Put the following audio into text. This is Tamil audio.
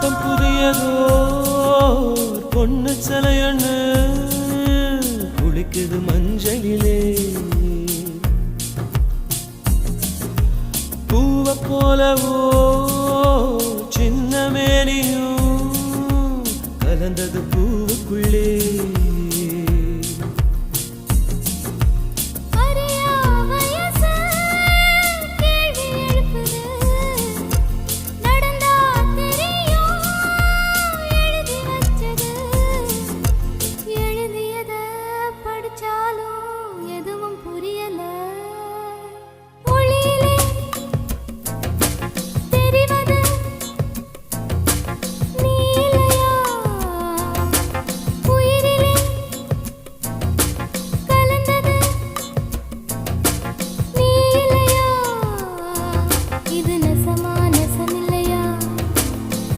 புத்தம் புதியதோ பொண்ணு சிலையண்ணு குளிக்குது மஞ்சளிலே பூவை போலவோ சின்ன மேனியும் கலந்தது பூவுக்குள்ளே